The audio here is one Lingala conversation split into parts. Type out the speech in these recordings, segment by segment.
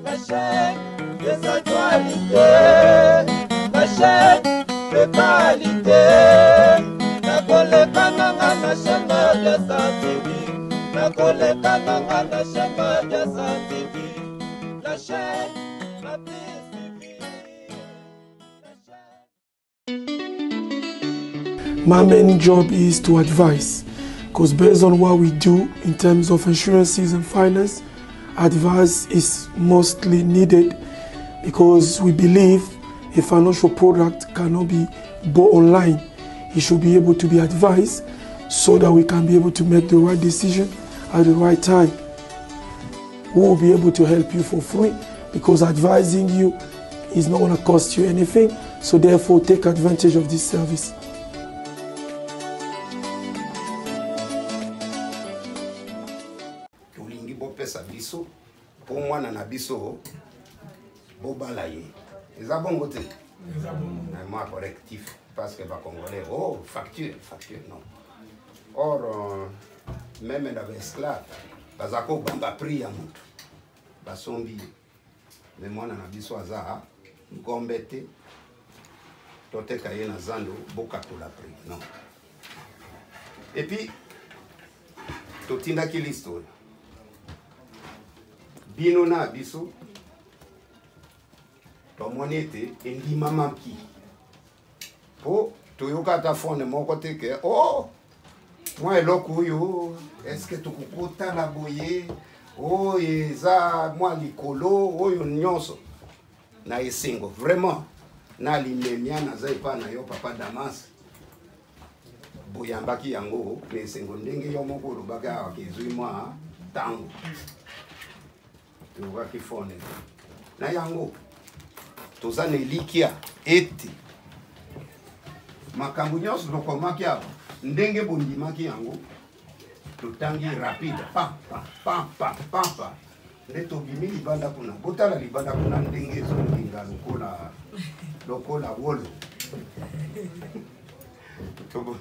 La chaîne des actualités, la chaîne de qualité. La coleka nanga na shema ya Sa-TV, la coleka nanga na shema ya Sa-TV, la chaîne la plus suivie. My main job is to advise, because based on what we do in terms of insurances and finance, advice is mostly needed, because we believe a financial product cannot be bought online. It should be able to be advised so that we can be able to make the right decision at the right time. We will be able to help you for free, because advising you is not going to cost you anything. So therefore, take advantage of this service. Pesa biso pour moi na biso bobala ye eza bongo te eza bongo mais moi correctif parce que ba congolais oh facture non or même dans esclave bazako bamba prix ya mutu basombi mais moi na biso aza ngombete toteka ye na zando bokatola prix non et puis totinda ki l'histoire bino na biso tomoni ete endima mamki po toyoka ta fone moko te ke oh moi eloko oyo eske tokokotala boye o eza mwa likolo oyo nyonso na esengo vraiment na limemia naza epa na yo papa Damas boyambaki yango na esengo ndenge yo moko olobaka awa kezwi mwa ntango tokaki fone na yango toza na elikia ete makambo nyonso tokomaki awa ndenge bondimaki yango totangi rapide pa nde tobimi libanda kuna botala libanda kuna ndenge ezolinga lokola wolo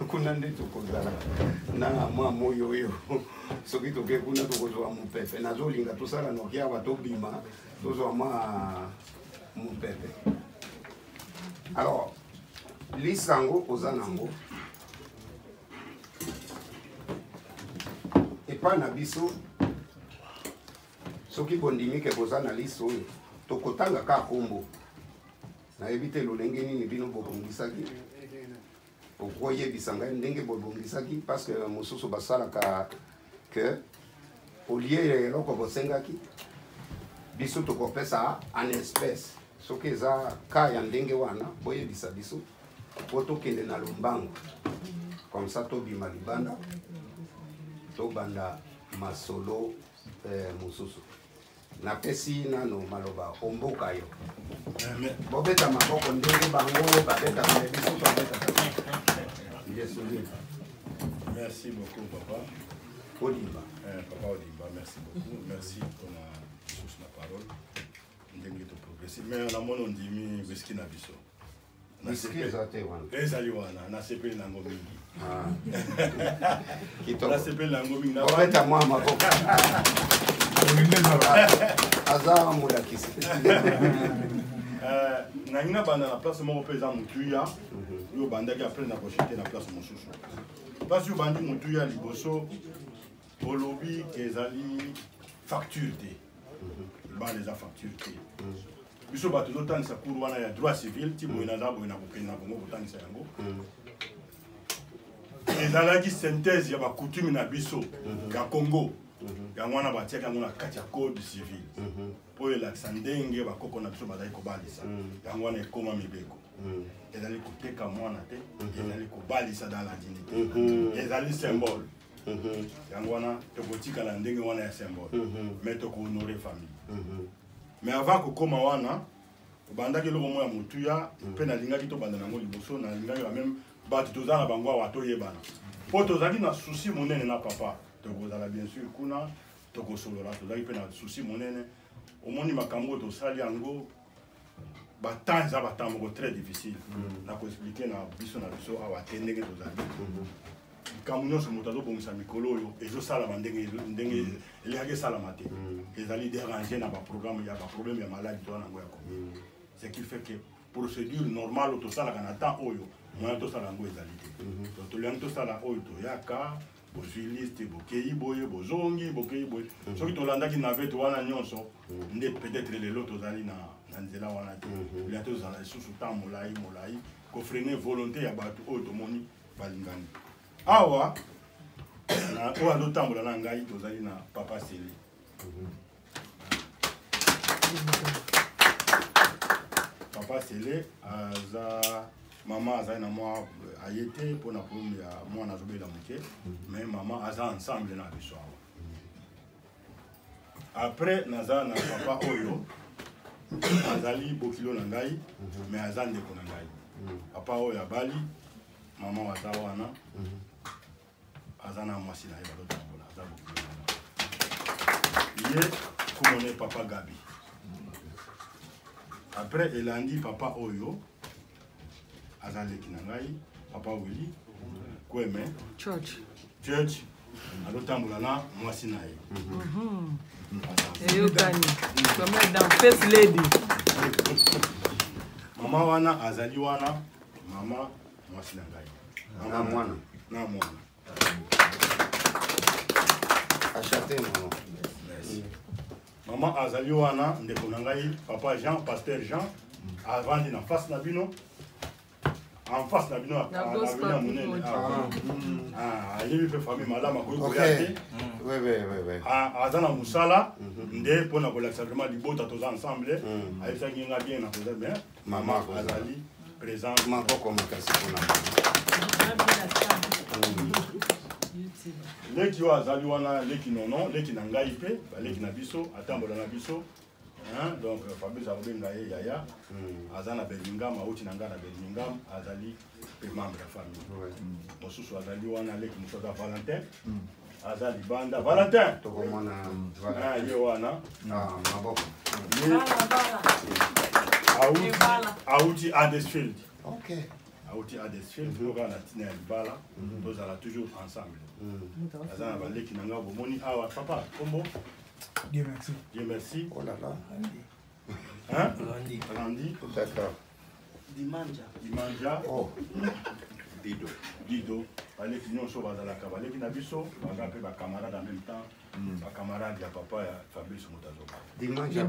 kuna nde tokozala na mwa moyo oyo soki toke kuna tokozwa mopepe nazolinga tosala noki awa tobima tozwa mwa mopepe alors lisango oza nango epa na biso soki bondimi ke boza na liso oyo tokotanga ka kombo nayebi te lolenge nini bino bobongisaki okoyebisa ngai ndenge bobongisaki parce que mosusu basalaka que au lieu eloko bosengaki biso tokopesa en espèce soki eza ka ya ndenge wana boyebisa biso po tokende na lombango comme ça tobima libanda tobanda masolo mosusu napesi nano maloba omboka yo bobeta maboko ndenge bango babeta biso tobeta. Merci beaucoup, papa. Odimba. Papa Odimba, merci beaucoup. Merci pour la parole. Ndenge to progresser. Mais on a mon ondimi whisky na biso. Whisky zate wana. Ezali wana na sepeli nango mingi. Kitoko. Na sepeli nango mingi na. Obeta mwa maboko. Aza muda kisi. Nangina banda na place moko peza mutuya. Yo banda ki après na kochite na place mosusu. Parce que bandi mutuya liboso olobi ezali facture te. Ba les facture te. Biso ba tout temps ça cour wana ya droit civil ti boina za boina ko kena bongo kotangisa yango. Ezalaki synthèse ya ba coutume na biso ya Congo. Yango wana batiaka yango na kati ya code civil. Po elakisa ndenge bakoko na biso bazali kobalisa. Yango wana ekoma mibeko. Ezali koteka mwana te, ezali kobalisa dans la dignité. Ezali symbole. Yango wana tokotika la ndenge wana ya symbole. Mais toko honorer famille. Mais avant kokoma wana bandaki loko moya mutuya pe na lingaki to banda nango liboso na lingaki même bato tozana bango awa toyebana. Po tozali na souci monene na papa. Tokozala bien sûr kuna tokosolola tozali pe na souci monene. Omoni makambo tosali yango batanz za batambo très difficile. Na ko expliquer na biso awa tendenge tozali. likambo nyonso moto azobongisa mikolo oyo ezosalama ndenge elingaki esalama te ezali dérange na baprogramme ya baproblème ya maladi toza nango ya komi ce qui fait que procédure normale tosalaka na temps oyo moyen tosala yango ezali te donc tolingi tosala oyo toyaka bozwi liste bokei boye bozongi bokei boye soki tolandaki navete wana nyonso nde peut-être lelo tozali na nzela wana te lia tozala lisusu temps molai kofrene volonté ya bato oyo tomoni balingani awa oyo azotambola na ngai tozali na papa Sele papa Sele aza mama azali na mwa aye te mpona problème ya mwana azobela moke mais mama aza ensemble na biso awa après naza na papa oyo azali bokilo na ngai mais aza ndeko na ngai papa oyo abali mama waza wana aza na mwasi na ye bazotambola aza bokilo na ngai ye komone papa Gabi après elandi papa oyo aza leki na ngai papa Willy Kweme Church azotambola na mwasi na ye eyokani comme dans First Lady mama wana azali wana mama mwasi na ngai na mwana achate mama azali wana ndeko na ngai papa Jean pasteur Jean avandi na face na bino en face na bino na monene ayebi mpe famille malama koya te aza na mosala nde mpona kolakisa vraiment libota toza ensemble ayebisaki nga bien na koza bien mama azali présent maboko makasi mpona leki oyo azali wana leki nono leki na ngai mpe baleki na biso atambola na biso donc Fabrice akobenga ye yaya aza na Birmingham auti na ngai na Birmingham azali pe membre ya famille mosusu azali wana leki mosusu aza Valentin aza libanda Valentin tokomona ye wana maboko auti Huddersfield auti Huddersfield toka na tina ya libala tozala toujours ensemble aza na baleki na ngai bomoni awa papa kombo Dieu merci. Dieu merci. Oh là là. Hein? Randy. D'accord. Dimanja. Oh. Dido. Baleki nyonso bazalaka baleki na biso baza mpe bacamarade en même temps bacamarade ya papa ya Fabrice Moutazoka. Dimanja.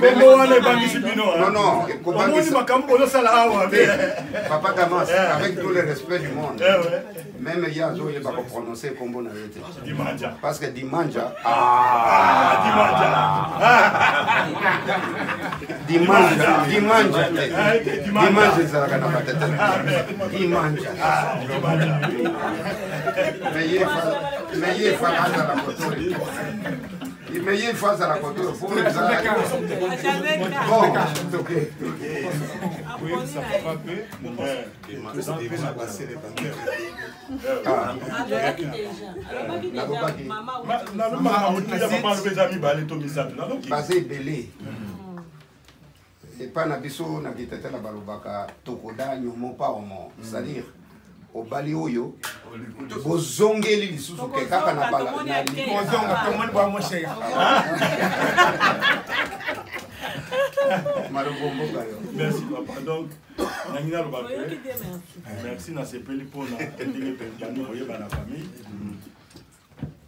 Même wana ebangisi bino. Non. Omoni makambo ozosala awa. Papa Damas, avec tout le respect du monde. Même Yazo, il va prononcer comme on avait été. Dimanja. Parce que Dimanja. Dimanja, c'est la canapate. Dimanja. Mais il faut la couture. Mais il faut la couture. Bon, ok. Basé belé. Et pas na biso na bitete na balobaka tokoda nyomo pa omo, c'est-à-dire au bali oyo bozongeli lisusu ke kaka na bala na bozonga to moni ba mo cher. Merci papa. Donc nangina lo bakwe. Merci na sepeli pona ndenge pendani oyeba na famille.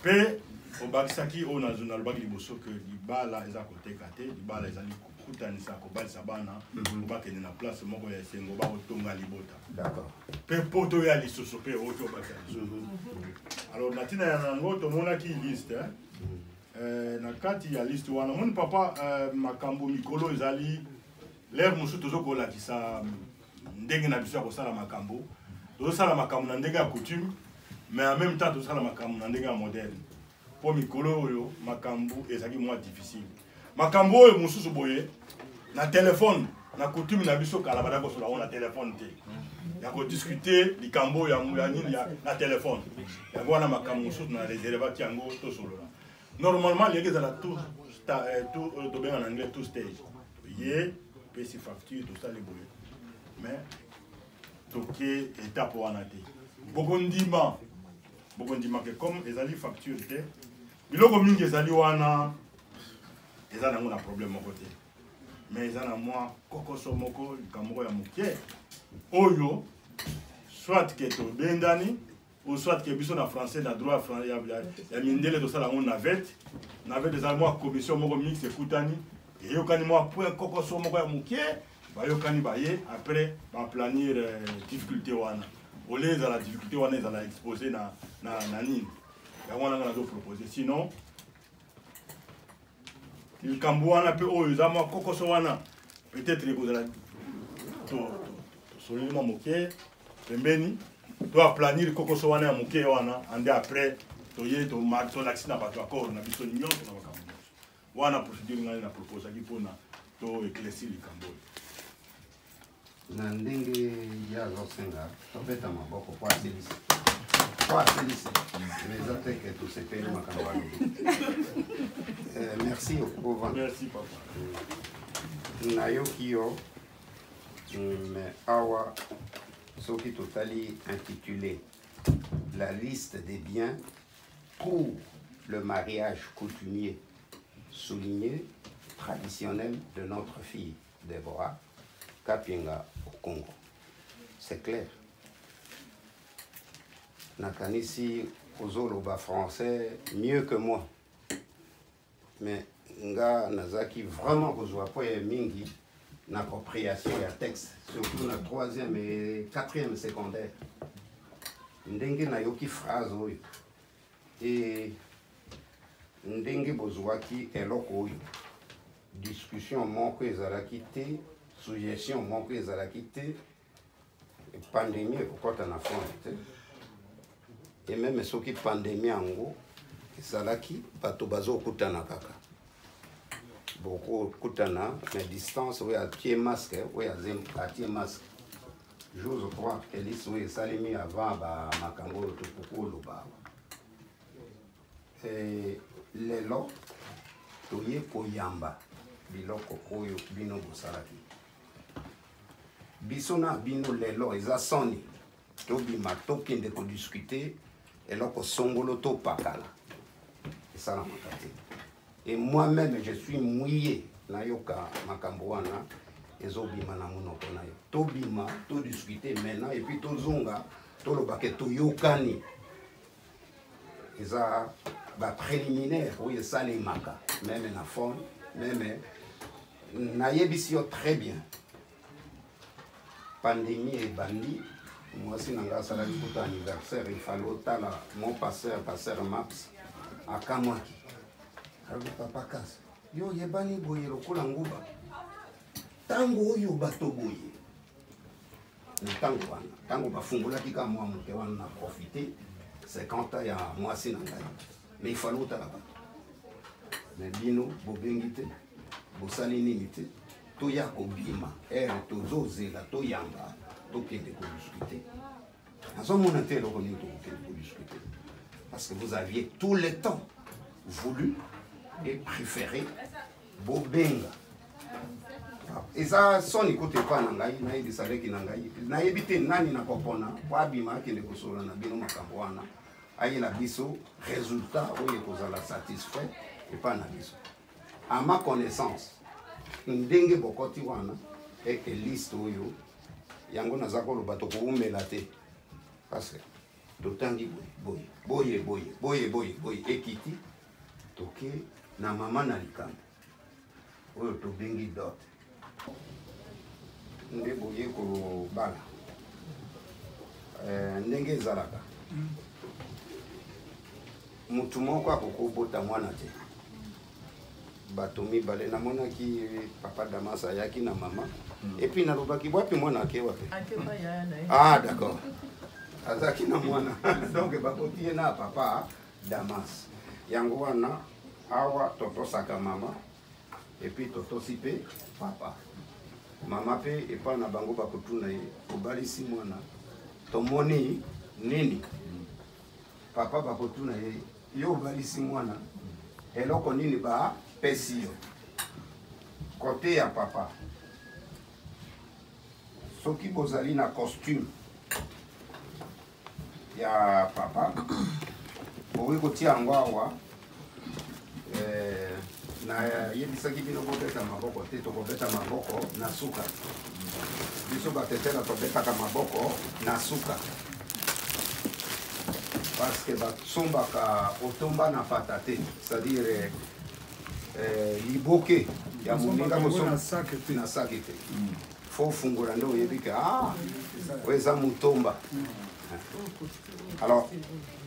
Pe obakisaki ona journal baki liboso que libala eza côté kate, libala ezali kutanisa ko balisa bana obakene na place moko ya sengo ba otonga libota. D'accord. Pe poto ya lisusu pe oto bakisa. Alors natina ya nango to mona ki liste na kati ya liste wana mon papa makambo mikolo ezali l'air musu tozoko lakisa ndenge na biso ko sala makambo tozo sala makambo na ndenge ya coutume mais en même temps tozo sala makambo na ndenge ya moderne po mikolo oyo makambo ezali moins difficile makambo oyo mususu boye na téléphone na coutume na biso kala bada ko sola na téléphone te ya ko discuter likambo ya nini ya na téléphone ya wana makambo mususu na réserve ti yango to solola. Normalement, les gens ont tout en anglais, tout stage. pesi facture tosali boye mais toke étape wana te bokondima ke comme ezali facture te biloko mingi ezali wana eza nango na problème moko te mais eza na mwa kokoso moko likambo ya moke oyo soit ke tobendani ou soit que biso na français na droit ya mindele tosala yango navette eza mwa commission moko mixte ekutani eyokani mwa point kokoso moko ya moke bayokani baye après baplanir difficulté wana ole ezala difficulté wana ezala exposé na nini yango wana nga nazopropose sinon likambo wana mpe oyo eza mwa kokoso wana peut-être ekozala tosoleli mwa moke pembeni to aplanir kokoso wana ya moke wana ande après toye tolakisi na bato accord na biso nyonso na makambo nyonso wana procédure ngai na proposaki mpona to éclaircir likambo oyo na ndenge ya azosenga tobeta maboko po asilisa mais eza te ke tosepeli makambo wana merci okova merci papa nayoki yo mais awa soki totali intitulé la liste des biens pour le mariage coutumier souligné traditionnel de notre fille Déborah Kapienga au Congo. C'est clair. Nakanisi ozoloba français mieux que moi. Mais nga nazaki vraiment kozwa poye mingi n'appropriation ya texte, surtout na 3e et 4e secondaire. Ndenge nayoki phrase oyo et ndenge bozwaki eloko oyo discussion moko ezalaki te, suggestion moko ezalaki te, pandémie ekokota na fond te. Et même soki pandémie yango ezalaki bato bazokutana kaka beaucoup kutana mais distance oyo atie masque oyo atie masque. J'ose croire que les souhaits salimi avant makambo oyo tokokoloba lelo toye koyamba biloko oyo bino bosalaki biso na bino lelo eza soni tobima tokende kodiscute eloko songolo topakala esalamaka te. Et moi-même je suis mouillé nayoka makambo wana ezobima na monoko na yo tobima to discuter maintenant et puis tozonga tolobake toyokani eza ba préliminaire oui esalemaka même na fond même nayebisi yo très bien pandémie ebandi mwasi na nga asalaki kuta anniversaire il fallait otala mon pasteur Max akamwaki alobi papa kasi yo yebani boye lokola nguba tango oyo bato boye na tango wana tango bafungolaki ka mwa moke wana na profité 50 ans ya mwasi na ngai mais il fallait otala bato mais bino bobengi te bosali nini te toya kobima ere tozozela toyamba tokende kodiscute nazomona te eloko nini tokokende kodiscute parce que vous aviez tout le temps voulu et préféré bobenga eza soni kote pa na ngai nayebisaleki na ngai nayebi te nani na kopona po abima akende kosola na bino makambo wana ayela biso résultat oyo ekozala satisfait epa na biso à ma connaissance ndenge bokoti wana eke liste oyo yango naza koloba tokoumela te parce que totangi boye ekiti toke na mama na likambo oyo tobengi dot nde boye kolobala ndenge ezalaka mutu moko akokobota mwana te bato mibale namonaki papa Damas ayaki na mama et puis nalobaki wapi mwana ake wapi ah d'accord azaki na mwana donc bakotie na papa Damas yango wana awa totosaka mama et puis totosi pe papa mama pe epa na bango bakotuna ye obalisi mwana tomoni nini papa bakotuna ye yo obalisi mwana eloko nini ba pesi yo côté ya papa soki bozali na costume ya papa bokoki kotia yango awa na yebisaki bino bobeta maboko te tokobeta maboko na suka biso batetela tobetaka maboko na suka parce que basombaka otomba na pata te c'est-à-dire liboke ya moninga kosomba na saki te fo fungola nde oyebi ke oyo eza motomba. Alors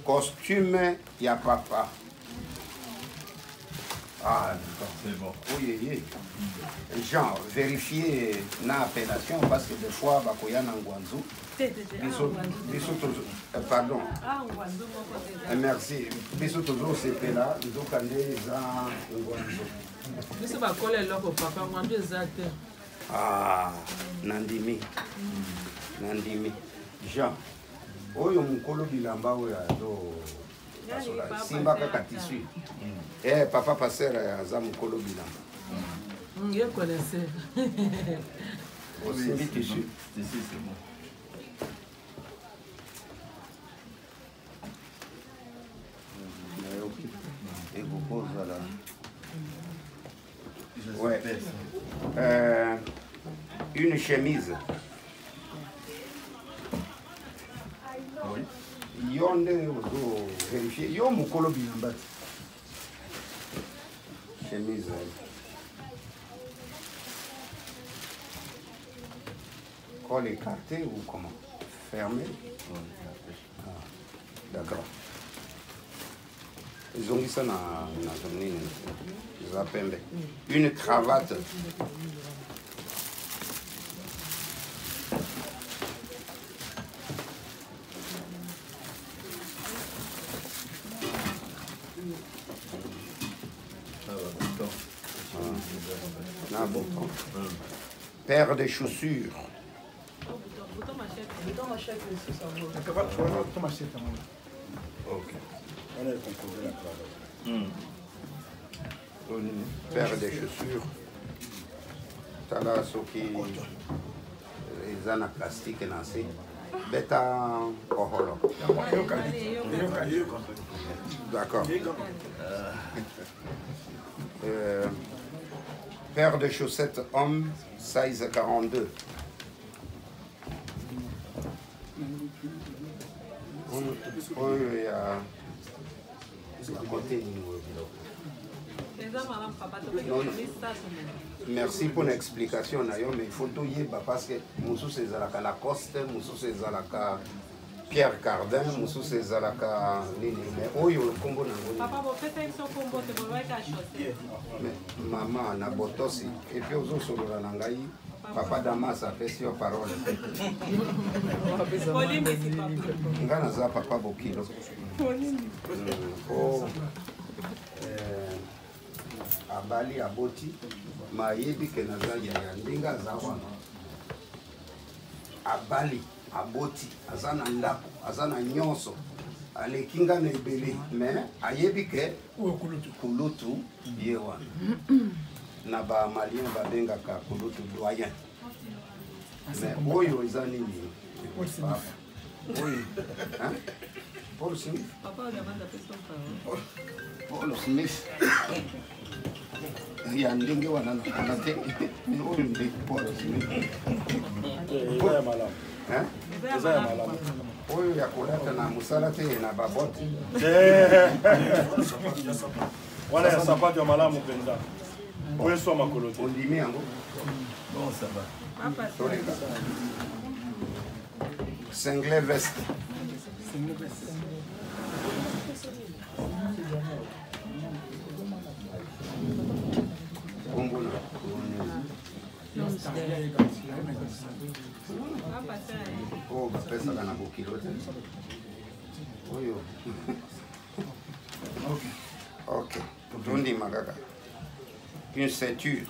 costume ya papa c'est bon. Oui. Genre, vérifier na appellation parce que des fois, bakoya na ngwanzu. Pardon. Merci. Biso toujours c'est là, nous kande za ngwanzu. Biso bakole loko papa ngwanzu exact. Nandimi. Jean. Oyo mukolo bilamba oyo ado simba kaka tissu. Papa passer aza mukolo bilamba. Je connaissais. Simbi tissu. Ici c'est bon. Et vous pose là. Ouais. Une chemise. Oui. Yonde ozo vérifier. Yo mukolo bilamba. Chemise. Col écarté ou comment? Fermé? D'accord. Ils ont mis ça dans une cravate. Paire de chaussures. Ok. Paire de chaussures. Tala soki ezana plastique nasi. Beta oholo. D'accord. Paire de chaussettes homme, size 42. Merci pour l'explication, mais il faut tout y parce que Moussou c'est Zalaka Lacoste, Moussou c'est Zalaka Pierre Cardin, Moussou c'est Zalaka Nini. Mais Oyo le combo n'a Papa, vous faites un combo, tu peux voir quelque chose. Maman na botosi et puis aux autres sur le Nangaï. Papa Damas a fait sur parole. Ngana za papa bokilo. Abali aboti mayebi ke naza ya ndinga za wana. Abali aboti azana ndako azana nyonso alekinga na ebele mais ayebi ke kulutu ye wana. Na ba malien babengaka kulutu doyen. Mais oyo eza nini? Oui. Hein? Paul Smith. Papa, on a pas de Paul Smith. Il y a un dingue ou un autre. Paul Smith. Hein? Oyo ya kuleta na musala te na babote. Wana ya sapato ya malamu penza. Oyo so makolo te. Ondimi yango. Bon ça va. Single veste. Kombona. Oh, bapesa kana bokilo te. Oyo. Ok. Tundi magaka. Une ceinture.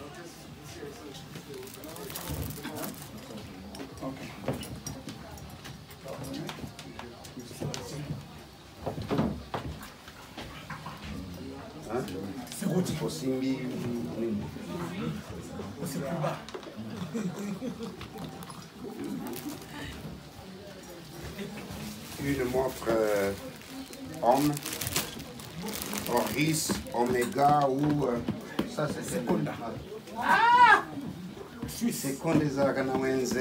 Osimbi nini? Une montre homme, Oris, Omega ou ça c'est Seconda. Seconda ezalaka na wenze.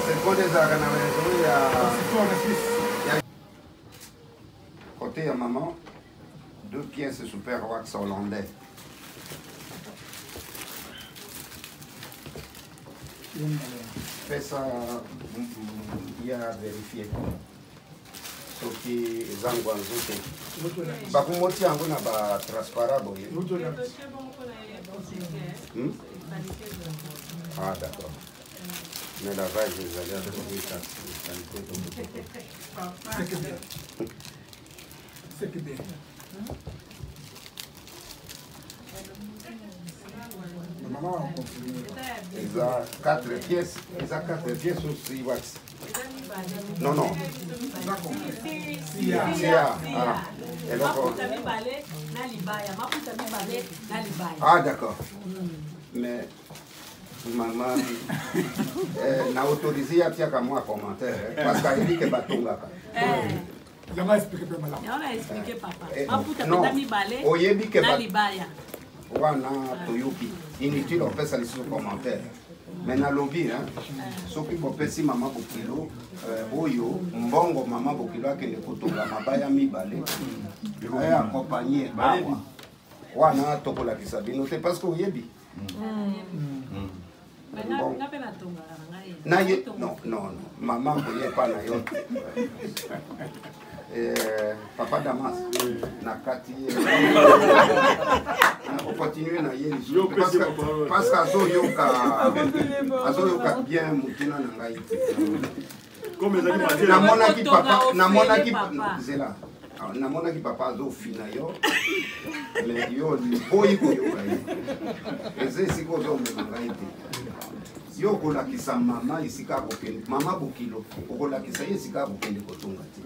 Seconda ezalaka na wenze ya côté ya maman, 2 pièces super wax hollandais. Fais ça, il y a vérifié. Ce qui est en Guanzote. Bakumoti yango na ba transparent boye. Ah d'accord. Mais la vache, vous allez trouver ça. C'est que bien. Maman a confirmé. Ils ont 4 pièces. Ils ont 4 pièces aussi wax. Non, non. Ah, d'accord. Mais maman n'a autorisé à faire comme moi commentaire parce qu'elle dit que batonga. On a expliqué papa. On a expliqué papa. Non. Oyebi que wana toyoki. Inutile on fait ça sur commentaire. Mais na lobby hein. Soki bopesi mama bokilo oyo mbongo mama bokilo akende kotonga mabaya mibale. Aya accompagner bawa. Wana tokola kisabino te parce que oyebi. Na ye non non maman boye pas na yo. Papa Damas na kati on continue na ye parce que azo yoka bien mutina na ngai comme na monaki zela na monaki papa azo fina yo mais yo boyi ko yoka ye eze siko zo me ngai te yo kolakisa mama isika kokende mama bokilo okolakisa ye isika kokende kotunga te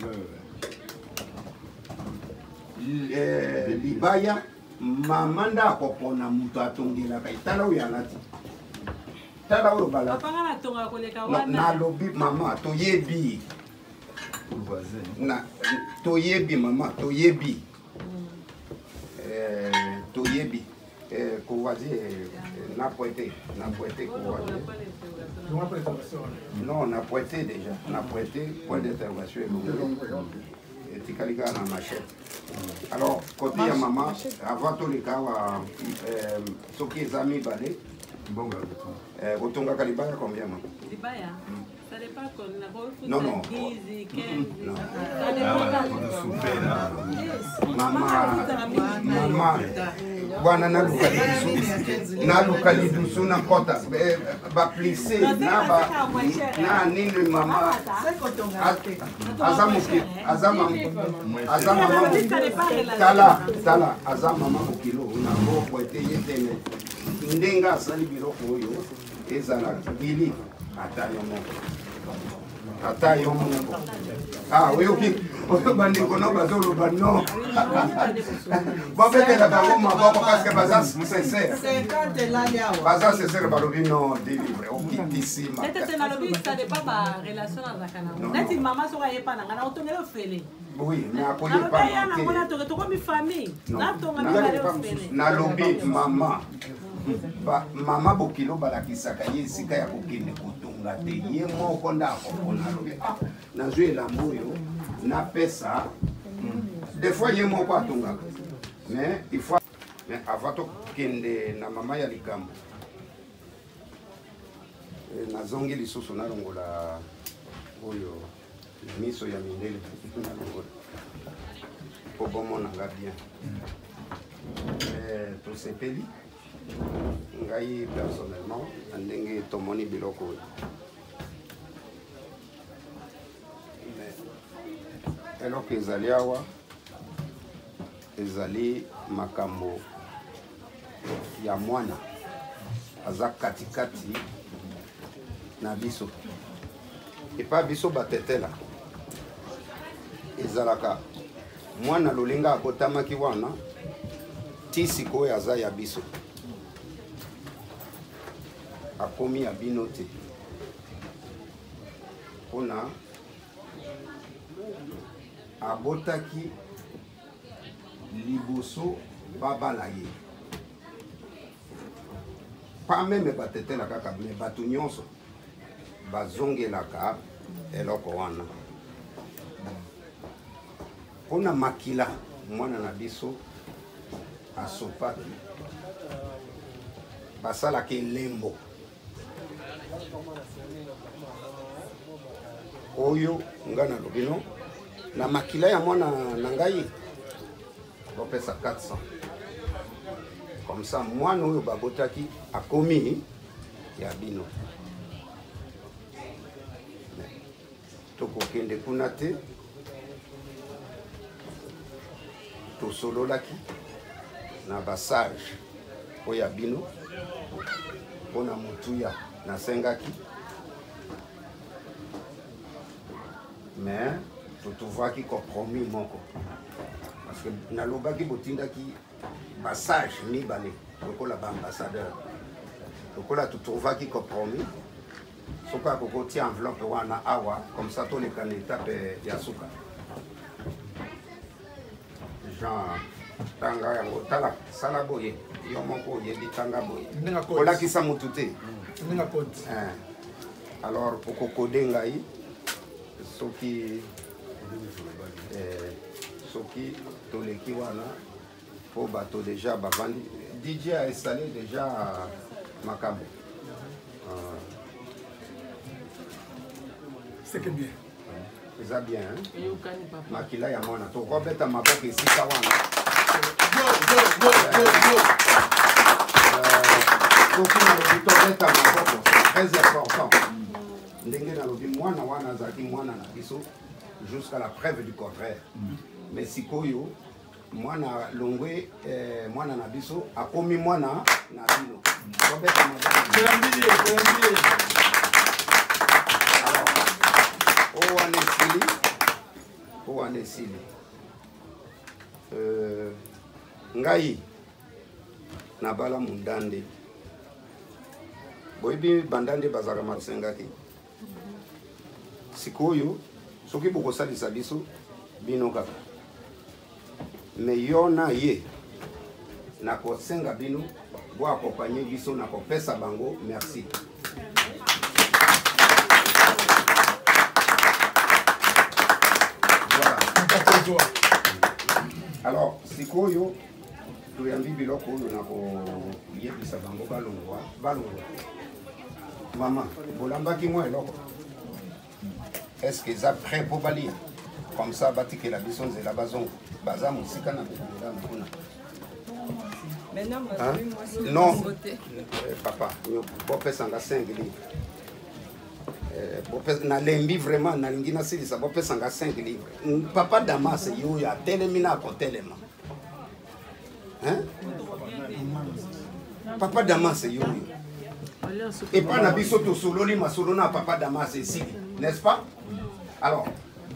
libaya mama nda akopona mutu atongelaka tala oyo alati tala oyo balati nalobi mama toyebi toyebi mama toyebi toyebi kowazi na poete kowazi non na poete déjà na poete point d'interrogation et tikalika na machette. Alors côté ya maman avant tout les cas soki ezami balé bon otonga kalibaya combien maman libaya ça dépend non non maman bwana naluka lidusu na kota baplise na nini mama aza mama tala aza mama mokilo nango po ete ye tene ndenga asali biloko oyo ezala bili ata yo moko ah oyoki bandeko no bazoloba no bafetela bango maboko parce que baza sincère baza sincère balobi no délivre okitisi ça dépend ba relation azaka nango neti mama soka yepa nanga na otongela ofele oui mais akoye pa nalobi mama mama bokilo balakisaka ye esika ya kokende kotonga te ye moko nda akopona lobi nazwi elambo oyo napesa des fois ye moko atongaka mais il faut mais avant tokende na mama ya likambo nazongi lisusu nalongola oyo miso ya mindele nalongola po bomonanga bien tosepeli ngai personnellement ndenge tomoni biloko oyo eloko ezali awa ezali makambo ya mwana aza katikati na biso epa biso batetela ezalaka mwana lolinga abotamaki wana ti sikoyo aza ya biso akomi ya bino te mpona abotaki liboso babala ye pas meme batetela kaka me bato nyonso bazongelaka eloko wana mpona makila mwana na biso asopaki basalaka elembo oyo nga nalobi no na makila ya mwana na ngai bopesa 400 comme ça mwana oyo babotaki akomi ya bino tokokende kuna te tosololaki na basage oyo ya bino mpona motuya nasengaki mais totuvaki compromis moko parce que nalobaki botindaki basage mibale lokola baambassadeur lokola totuvaki compromis soki akokotia enveloppe wana awa comme ça toleka na étape ya suka Jean tanga yango tala sala boye yo moko oyebi tanga boye kolakisa motu te alors okokode ngai soki toleki wana po bato déjà bavandi DJ a installé déjà makambo c'est que bien eza bien makila ya mwana tokobeta maboko esika wana soki nalobi tobeta maboko très important ndenge nalobi mwana wana azalaki mwana na biso jusqu'à la preuve du contraire mais sikoyo mwana longwe mwana na biso akomi mwana na bino tobeta maboko owane esili ngai nabala mundande boyebi bandande bazalaka masengaki sikoyo soki bokosalisa biso bino kaka me yo na ye nakosenga bino boakompanye biso nakopesa bango merci. Alors, sikoyo tuyambi biloko oyo na koyebisa bango balongwa mama bolambaki mwa eloko est-ce que eza prêt po balia comme ça batikela biso nzela bazongo baza mosika na bela mpona non papa bopesanga 5 livres nalembi vraiment nalingi nasilisa bopesanga 5 livres papa Damas yo ya telemi na kotelema papa Damas yo et pas na biso tosololi masolo na papa Damas ici n'est-ce pas? Alors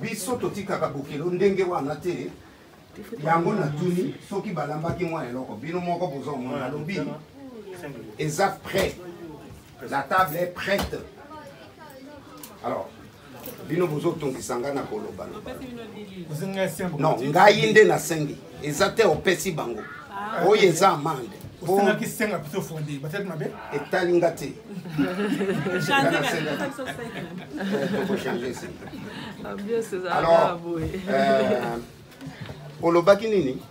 biso totikaka bokelo ndenge wana te yango na tuni soki balambaki mwa eloko bino moko bozomona lobi eza prêt, la table est prête. Alors, bino bozo tongisanga na koloba non ngai nde na sengi ezate opesi bango oyo eza amande etalinga te alors olobaki nini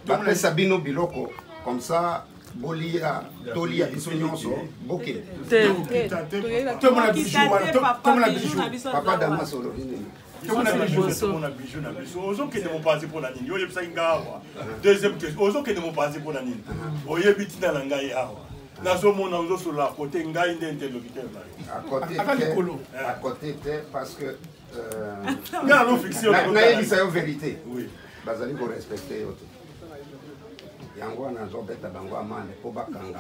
bapesa bino biloko comme ça bolia tolia biso nyonso boke papa Damas olobi nini ozokende mopanzi mpona nini oyebisaki ngai awa deuxième question ozokende mopanzi mpona nini oyebi ntina na ngai awa nazomona ozosolola kote ngai nde interlocuteur à côté te parce que ngai nayebisa yo vérité bazali korespecte yo te yango wana azobeta bango amande po bakanga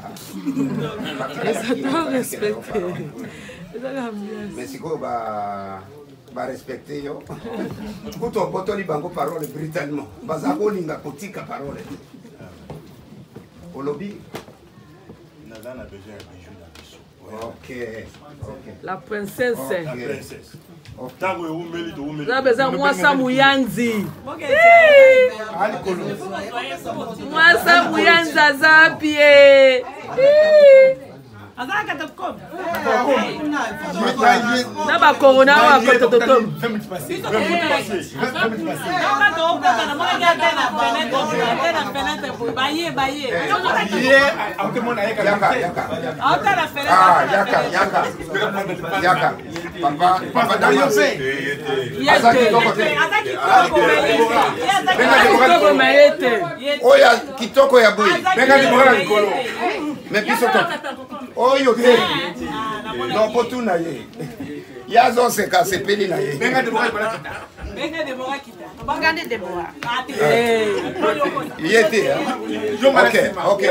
mais sikoyo barespecte yo kutu obotoli bango parole brutalement baza kolinga kotika parole olobi naza na besoin ya bijou na biso Ok. La princesse. La princesse. Tango eumeli to umeli. Za beza mwasa muyanzi. Mwasa muyanza zapie. Azaka tokom. Na ba corona wa kototom. Yaka. Papa Damas. Oya kitoko ya boy. Benga di mora likolo. Me biso to. Oyo te. No potuna ye. Yazo se ka sepeli na ye. Benga di mora kita. Benga de mora kita. Benga de mora. Yete. OK.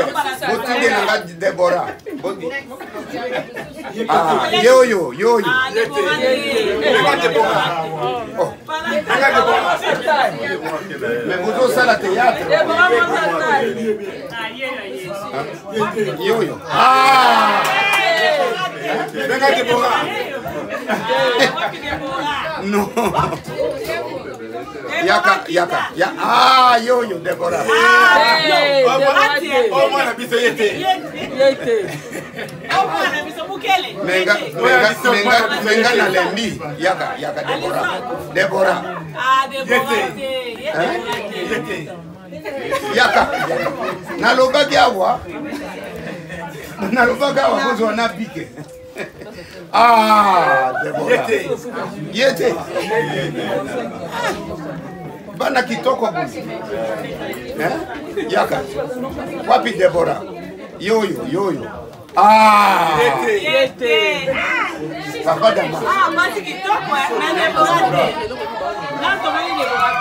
Botinde na nga Deborah. Ah, yo. Benga Deborah. Oh. Benga Deborah. Mais vous ça la théâtre. Yo. Ah. Benga Deborah. Non. Yaka. Ah, yo, Deborah. Oh, moi, la bise yete. Menga na lembi. Yaka, Deborah. Ah, Deborah. Yaka. Nalobaki awa kuzo na bike. Ah, Deborah. Yete. Bana kitoko buzi. Yaka. Wapi Deborah? Yo. Ah. Yete. Papa Damas. Ah, mati kitoko na Deborah. Na tomani Deborah.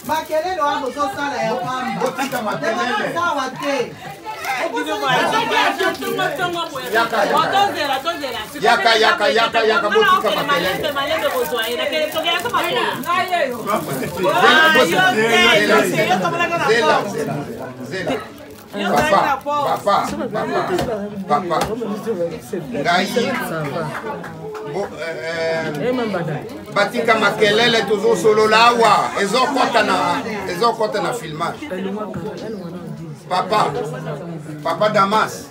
Makelele wangu sosala ya kwamba Botika makelele. Sawa te. Yaka botika makelele. Zela. Papa. Ngai. Batika makelele tuzo solo lawa. Ezokota na filmage. Papa Damas.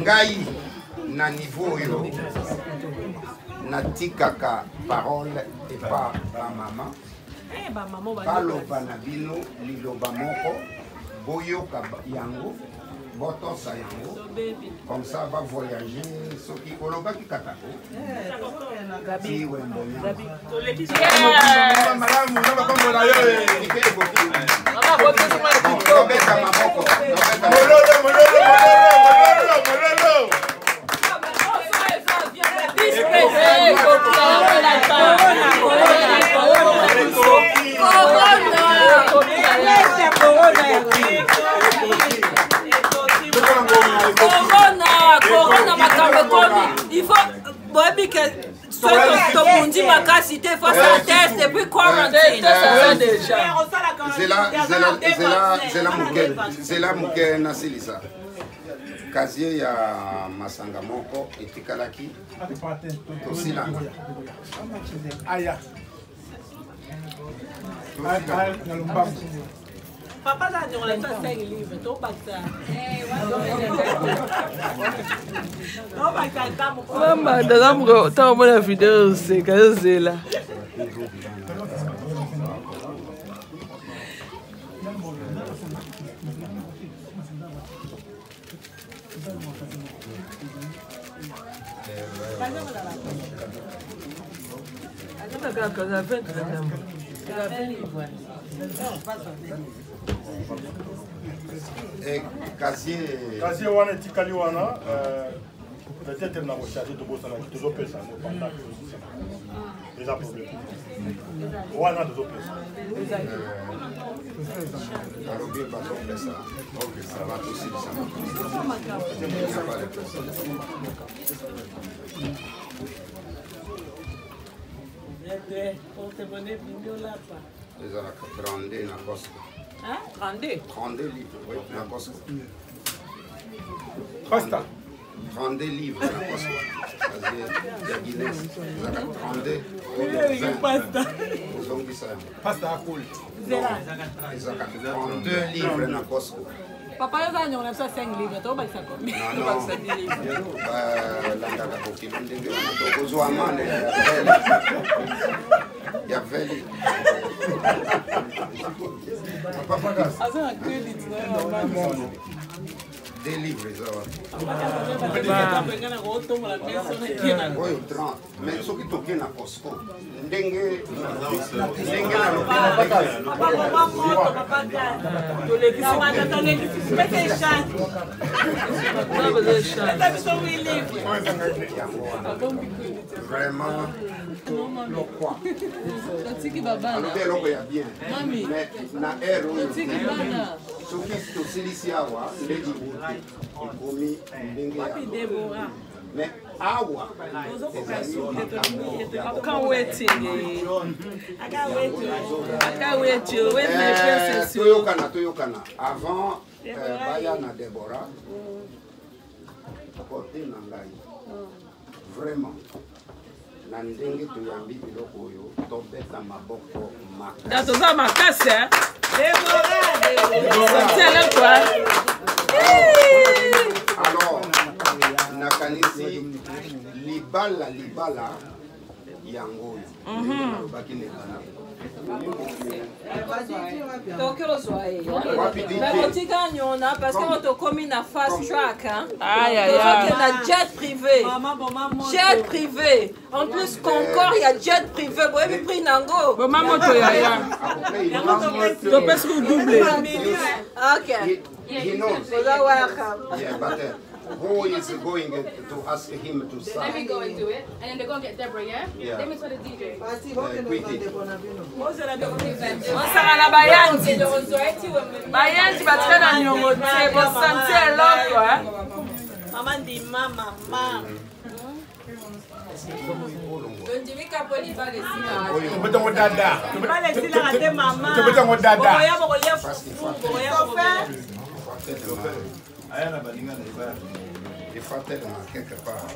Ngai na niveau yo. Natikaka parole et pas ba mama. Baloba na bino liloba moko. Boyoka yango. Botosa yango. Comme ça va voyager. Soki oloba ki katako. Gabi wembo nyama. Corona il faut que to mundi makasi te faut ça test et puis quarantine c'est là muke nasilisa kazie ya masanga moko etikalaki tosila aya Papa a dit on a 5 livres, tu pas ça. Maman, dans la bonne vidéo, c'est que c'est là. Casier wana tikali wana peut-être na recherche de bossa na toujours pesa no pendant les problèmes wana toujours pesa alors bien pas faire ça OK ça va aussi ça il n'y a pas de problème les ala grande na Costco hein 32 livres oui na Costco Costa. 32 livres na Costco ya Guinness zaka 32 uzongisa Pasta cool. zaka 32 livres na Costco Papa, eu ganho na 5 livros, tô baixando comigo. Não, baixando de livro. Landaka kokilo ndenge wana tokozwa amande ya veli. Papa gas. Asa na credit na amande. Des livres ça. Oyo 30. Mais soki toke na Costco ndenge na lokala. Vraiment. Alors eloko ya bien. Mais na ero soki tosilisi awa ndenge ikomi ndenge ya mais awa toyokana avant baya na Deborah kote na ngai vraiment na ndenge toyambi biloko oyo tobeta maboko makasi toza makasi Deborah alors nakanisi libala yango baki nekana parce que on commis na fast track hein. La jet privé. Jet privé. En plus Concorde il y a jet privé. Vous avez pris nango. Maman to ya. To passe pour doubler. OK. He knows. Yeah, but who is going to ask him to sign? Let me go and do it, and then they're gonna get Deborah, yeah? Let me tell the DJ. Bayanzi batrena nyongo te bo santi eloko mama ndi mama. Il faut tellement quelque part.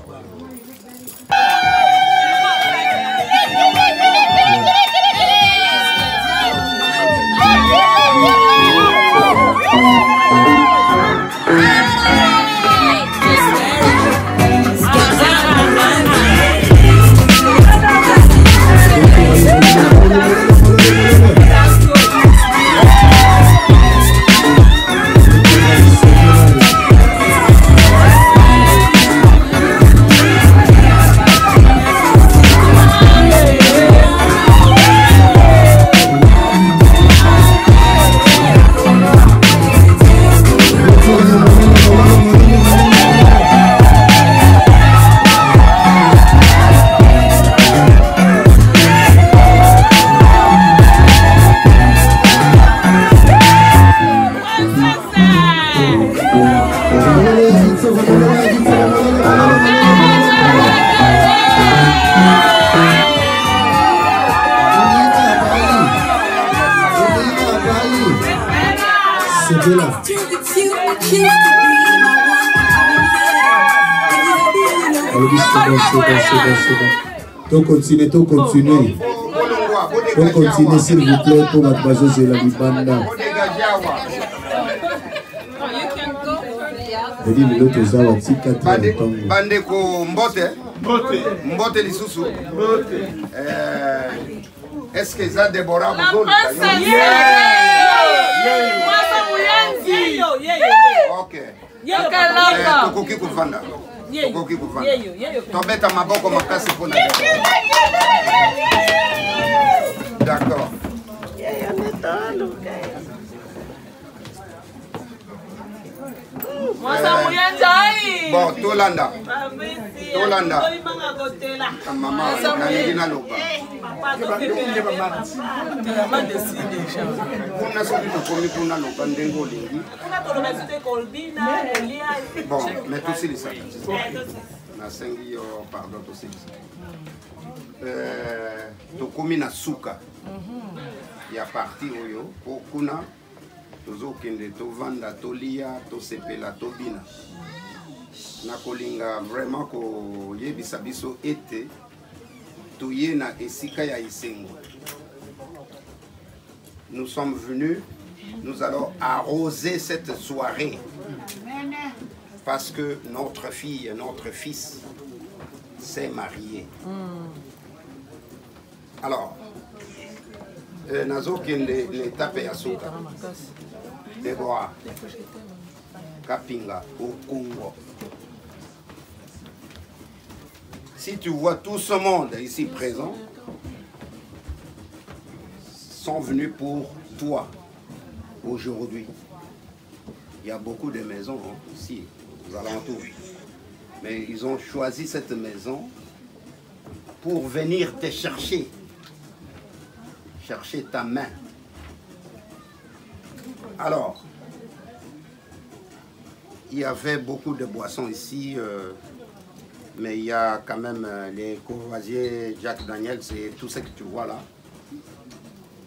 Continuez, s'il vous plaît, pour votre base de la Libanda. Bandeko Mbote lisusu. Est-ce que ça Deborah vous OK. Tokoki kuvanda. Tobeta maboko makasi pona. D'accord. Bon, Tolanda. Tolanda. Maman, nalingi naloba. Kuna soki tokomi kuna loba ndenge olingi. Bon, mais tosilisaka. Nasengi yo pardon tosilisaka. Tokomi na suka. Ya parti oyo kuna tozokende tovanda tolia tosepela tobina. Nakolinga vraiment koyebisa biso ete toye na esika ya isengo. Nous sommes venus, nous allons arroser cette soirée parce que notre fille, notre fils s'est marié. Alors, nazokende l'étape ya suka. Deborah Kapinga au Congo. Si tu vois tout ce monde ici présent, sont venus pour toi aujourd'hui. Il y a beaucoup de maisons ici, aux alentours. Mais ils ont choisi cette maison pour venir te chercher. Chercher ta main. Alors, il y avait beaucoup de boissons ici, mais il y a quand même les courvoisiers, Jack Daniel, c'est tout ce que tu vois là.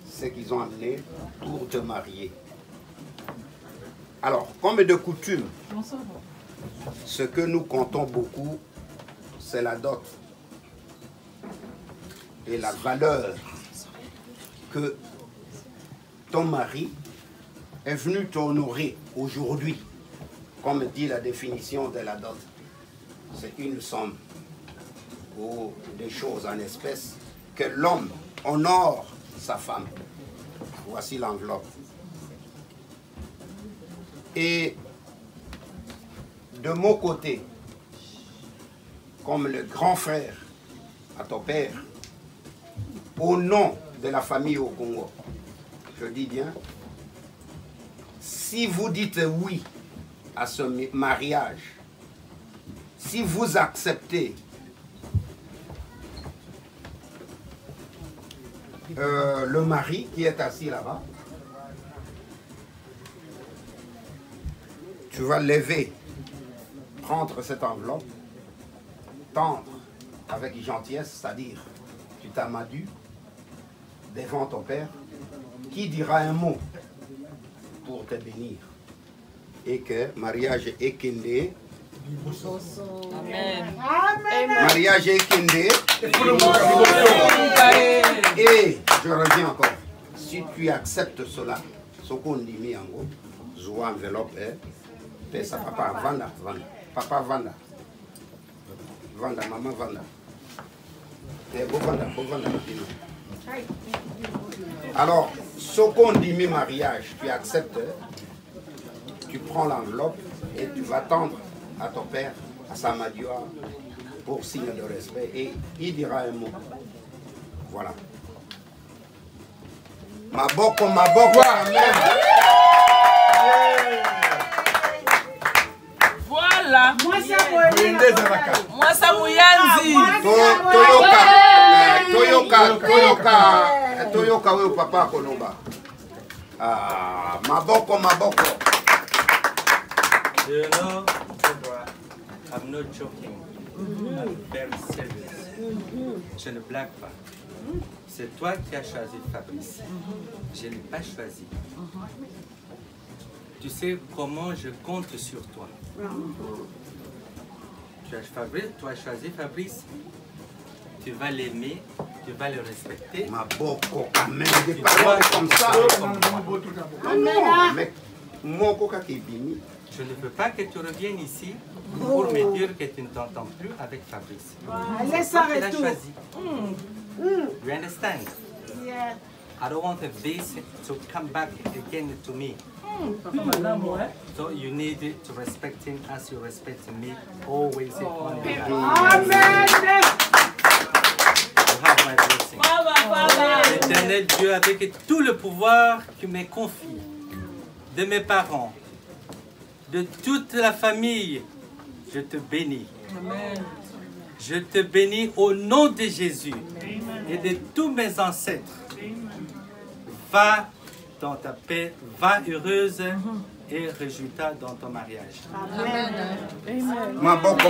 C'est qu'ils ont amené pour te marier. Alors, comme de coutume, ce que nous comptons beaucoup, c'est la dot et la valeur que ton mari est venu t'honorer aujourd'hui, comme dit la définition de la dot. C'est une somme ou des choses en espèces que l'homme honore sa femme. Voici l'enveloppe. Et de mon côté, comme le grand frère à ton père, au nom de la famille au Congo, je dis bien, si vous dites oui à ce mariage, si vous acceptez le mari qui est assis là-bas, tu vas lever, prendre cette enveloppe, tendre avec gentillesse, c'est-à-dire tu t'amadus devant ton père, qui dira un mot pour te bénir. Et que mariage est kendé. Amen. Mariage est kendé. Et je reviens encore. Si tu acceptes cela, ce qu'on dit mis en gros, joue enveloppe, et ça papa vanda, vanda. Papa vanda. Vanda, maman vanda. Et beau vanda, beau vanda. Alors, ce qu'on dit mis mariage, tu acceptes, tu prends l'enveloppe et tu vas tendre à ton père, à sa madioa, pour signe de respect, et il dira un mot. Voilà. Maboko, amen. Voilà. Moi ça Mouyanzi. Toyoka we papa Kolomba. Ah, maboko. You know, Deborah, I'm not joking. I'm very serious. Je ne blague pas. C'est toi qui as choisi Fabrice. Je ne l'ai pas choisi. Tu sais comment je compte sur toi. Tu as choisi Fabrice. Tu vas l'aimer, tu vas le respecter. Maboko, amen. Des paroles comme ça. Non, mais mon coca qui est bimi. Je ne veux pas que tu reviennes ici pour me dire que tu ne t'entends plus avec Fabrice. Laisse ça arrêter. You understand? Yeah. I don't want this to come back again to me. So you need to respect him as you respect me always. Amen. You have my blessing. L'éternel Dieu, avec tout le pouvoir qui me confie, de mes parents, de toute la famille, je te bénis. Amen. Je te bénis au nom de Jésus et de tous mes ancêtres. Va dans ta paix, va heureuse et résultat dans ton mariage. Amen. Maboko.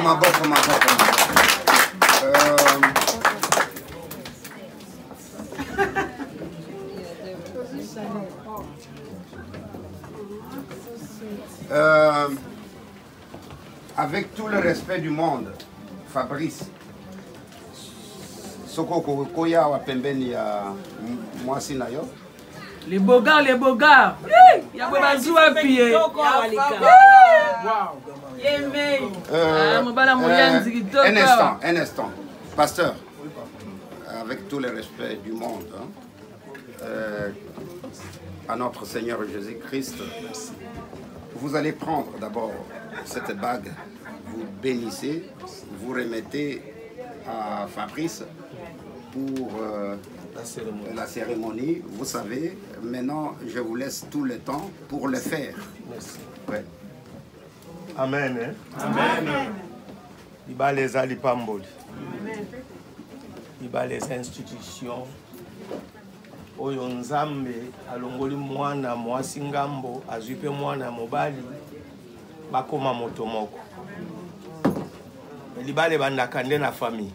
Avec tout le respect du monde, Fabrice, soko koya wa pembeni ya mwasi na yo. Les beaux gars. Il y a bazou à pied. Un instant. Pasteur, avec tout le respect du monde, à notre Seigneur Jésus-Christ, vous allez prendre d'abord cette bague, vous bénissez, vous remettez à Fabrice pour la cérémonie. Vous savez, maintenant je vous laisse tout le temps pour le faire. Merci. Ouais. Amen. Amen. Il va les alipamboli. Il va les institutions. Oyo nzambe alongoli mwana mwasi ngambo azupe mwana mobali bakoma moto moko. Libale bandaka nde na famille.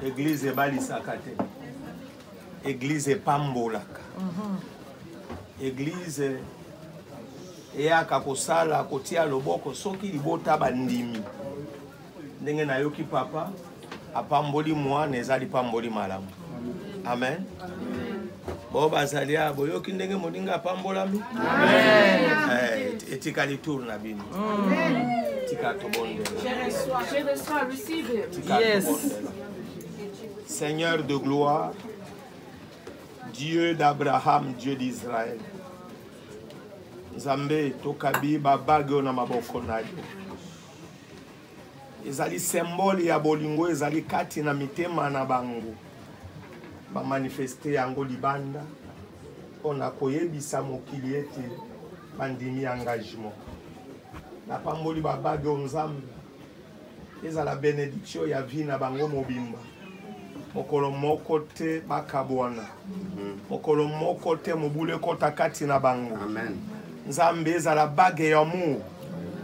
Église ebalisaka te. Église epambolaka. Église eyaka kosala kotia loboko soki libota bandimi. Ndenge nayoki papa apamboli mwana ezali pamboli malamu. Amen. Bo bazali abo yoki ndenge moninga apambolami. Amen. Etikali tour na bino. Tika tobondela. Je reçois, receive it. Yes. Seigneur de gloire, Dieu d'Abraham, Dieu d'Israël. Nzambe tokabi babage na maboko na yo. Ezali symbole ya bolingo ezali kati na mitema na bango. Ba manifester yango libanda ona koyebisa mokili ete bandimi engagement. La pamboli babage Nzambe ezala bénédiction ya vie na bango mobimba. Mokolo moko te bakabwana. Mokolo moko te mobule kota kati na bango. Amen. Nzambe ezala bague ya amour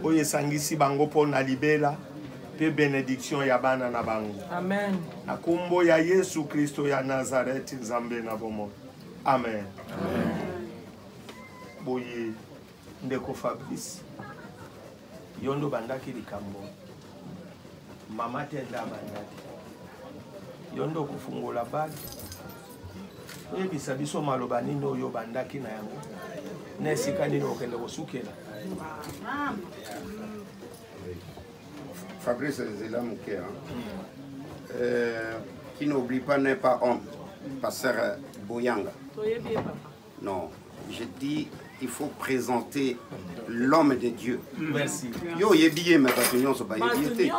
oyo esangisi bango pona libela pe bénédiction ya bana na bango. Amen. Na kombo ya Yesu Kristo ya Nazareth Nzambe na bomo. Amen. Amen. Boye ndeko Fabrice. Yondo bandaki likambo. Mama tenda bandaki. Yondo kufungula bagi. Oyebisa biso maloba nini oyo bandaki na yango. Nesika nini okende kosukela. Fabrice Zelamouké, qui n'oublie pas n'est pas homme. Pasteur Boyanga. Non, je dis il faut présenter l'homme de Dieu. Merci. Yo yebiye mais batunyon so ba yebiye.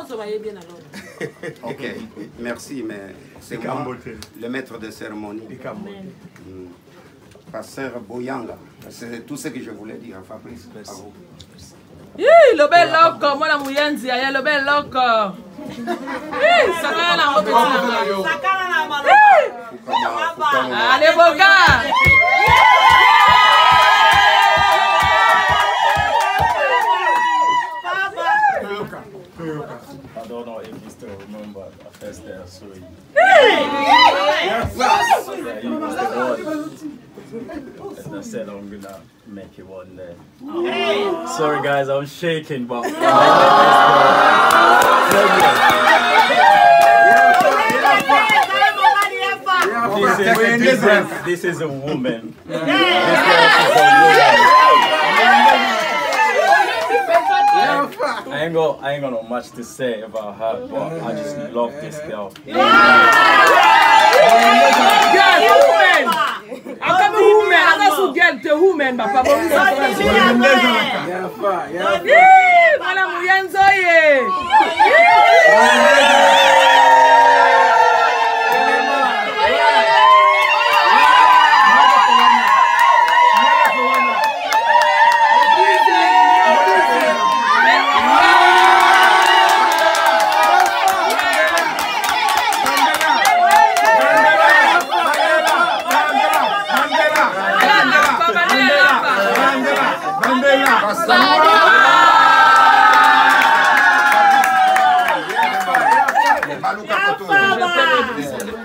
Ok, merci mais c'est moi le maître de cérémonie. Pasteur Boyanga, c'est tout ce que je voulais dire à Fabrice. À vous. Le bel loco, moi la mouyanzi, le bel loco. Ça na ngopeti na. Sakana na maloba. Allez boga. I don't know if you still remember the first day I saw you. And I said I'm gonna make it one day. Sorry guys, I'm shaking, but this is a woman. I ain't got not much to say about her, but I just love this girl.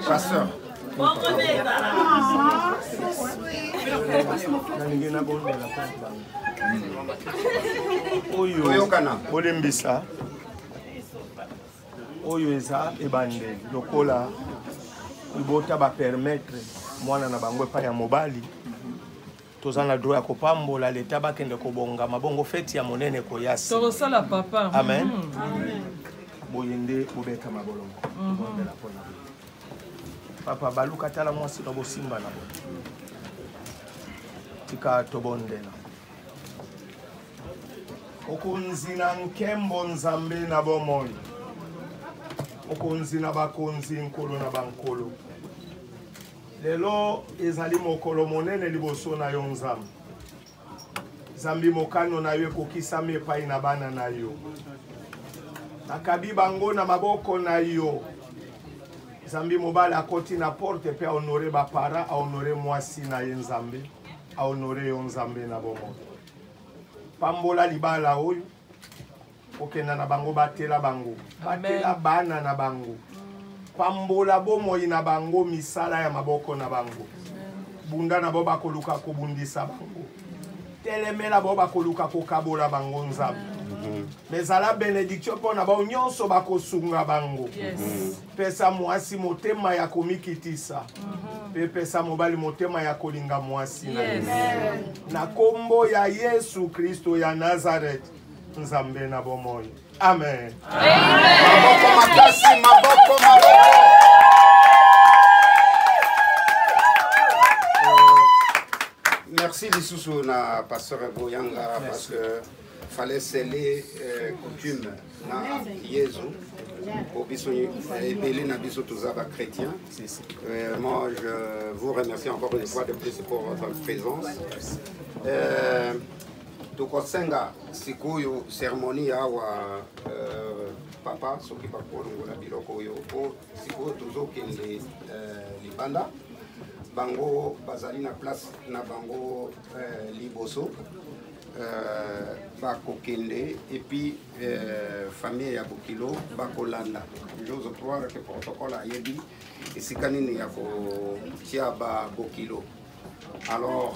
Pasteur. Oyo bolembisa oyo eza ebandeli lokola libota bapermettre mwana na bango epai ya mobali toza na droit ya kopambola leta bakende kobongama bongo feti ya monene koyasi tokosala papa. Amen. Boye nde bobeta mabolongo tobondela mpona papa baluka tala mwasi na bosimba na bo tika tobondela okonzi na nkembo nzambe na bomoi okonzi na bakonzi nkolo na bankolo lelo ezali mokolo monene liboso na yo nzambe nzambe mokano na yo ekokisami epai na bana na yo nakabi bango na maboko na yo nzambe mobali akoti na porte mpe ahonore bapara ahonore mwasi na ye nzambe ahonore yo nzambe na bomoi pambola libala oyo okenda na bango batela bango batela bana na bango pambola bomoi na bango misala ya maboko na bango bunda na bo bakoluka kobundisa bango telemela bo bakoluka kokabola bango nzambe mezala benediction mpona bao nyonso bakosunga bango pesa mwasi motema ya komikitisa mpe pesa mobali motema ya kolinga mwasi na ye na kombo ya Yesu Kristo ya Nazareth nzambe na bomoi amen. Maboko makasi, maboko. Merci lisusu na pasteur Boyanga parce que fallait sceller coutume na Yesu au biso ebele na biso tozaba chrétien. Moi je vous remercie encore une fois de plus pour votre présence. Tokosenga sikoyo cérémonie awa papa soki bakolongola biloko oyo po sikoyo tozokende libanda bango bazali na place na bango liboso bakokende et puis famille ya Bokilo bakolanda. J'ose croire que protocole ayebi esika nini ya kotia ba Bokilo. Alors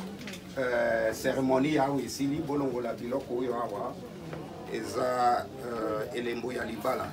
cérémonie awa esili bolongola biloko oyo awa eza elembo ya libala.